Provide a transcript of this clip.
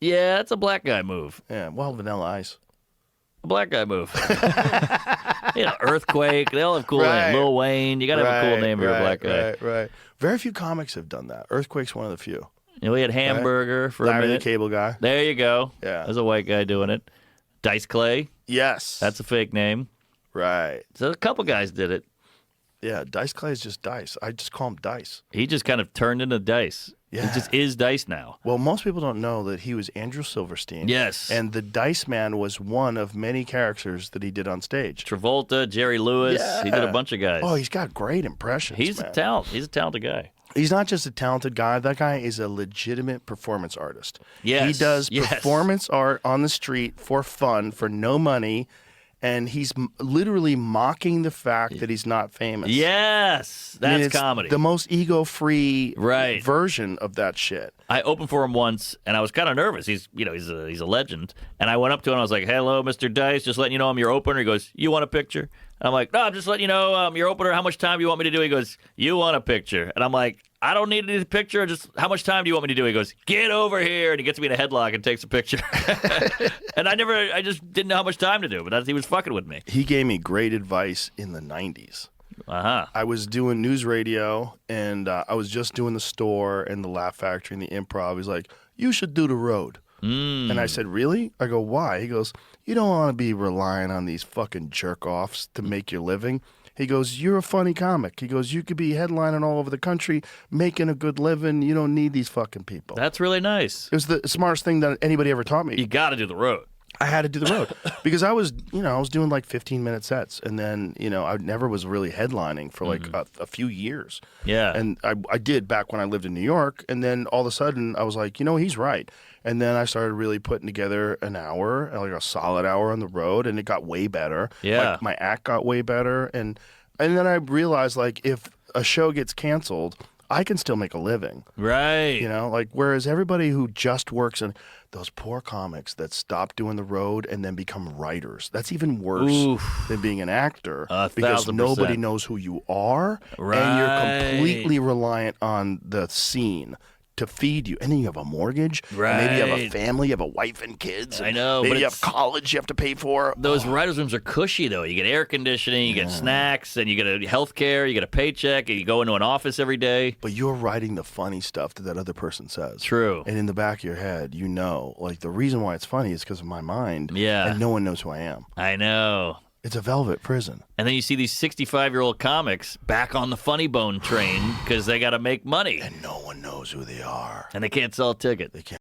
Yeah, it's a black guy move. Yeah, well, Vanilla Ice. A black guy move. Earthquake. They all have cool Right. names. Lil Wayne. You got to have a cool name if you're a black guy. Right. Very few comics have done that. Earthquake's one of the few. We had Hamburger for a Larry minute. the Cable Guy. There you go. Yeah. There's a white guy doing it. Dice Clay. Yes. That's a fake name. right. So a couple guys did it. Yeah, Dice Clay is just Dice. I just call him Dice. He just kind of turned into Dice. Yeah. He just is Dice now. Well, most people don't know that he was Andrew Silverstein. Yes. And the Dice Man was one of many characters that he did on stage. Travolta, Jerry Lewis. Yeah. He did a bunch of guys. Oh, he's got great impressions. He's man. a talent. He's a talented guy. He's not just a talented guy. That guy is a legitimate performance artist. Yes, He does yes. performance art on the street for fun, for no money, and he's literally mocking the fact that he's not famous. Yes. I mean, That's it's comedy. The most ego-free Right. version of that shit. I opened for him once, and I was kind of nervous. He's a legend. And I went up to him, and I was like, "Hello, Mr. Dice. Just letting you know I'm your opener." He goes, "You want a picture?" And I'm like, "No, I'm just letting you know I'm your opener. How much time do you want me to do?" He goes, "You want a picture?" And I'm like, "I don't need a picture. Just how much time do you want me to do?" He goes, "Get over here," and he gets me in a headlock and takes a picture. And I just didn't know how much time to do, but he was fucking with me. He gave me great advice in the 90s. Uh-huh. I was doing news radio, and I was just doing the store and the Laugh Factory and the Improv. He's like, "You should do the road." And I said, "Really?" I go, "Why?" He goes, "You don't want to be relying on these fucking jerk-offs to make your living." He goes, "You're a funny comic." He goes, "You could be headlining all over the country, making a good living. You don't need these fucking people." That's really nice. It was the smartest thing that anybody ever taught me. You got to do the road. I had to do the road because I was doing like 15-minute sets, and then I never was really headlining for like a few years. Yeah. And I did back when I lived in New York, and then all of a sudden I was like, he's right. And then I started really putting together an hour, like a solid hour on the road, and it got way better. Yeah. My act got way better, and then I realized like if a show gets canceled, I can still make a living. Right. Whereas everybody who just works in those poor comics that stop doing the road and then become writers. That's even worse than being an actor because 1,000%. nobody knows who you are Right. and you're completely reliant on the scene to feed you. And then you have a mortgage. Right. And maybe you have a family, you have a wife and kids. I know, Maybe but you have college you have to pay for. Those writers' rooms are cushy, though. You get air conditioning, you get snacks, and you get health care, you get a paycheck, and you go into an office every day. But you're writing the funny stuff that other person says. True. And in the back of your head, like the reason why it's funny is because of my mind. Yeah. And no one knows who I am. I know. It's a velvet prison. And then you see these 65-year-old comics back on the funny bone train because they got to make money. And no one knows who they are. And they can't sell a ticket. They can't.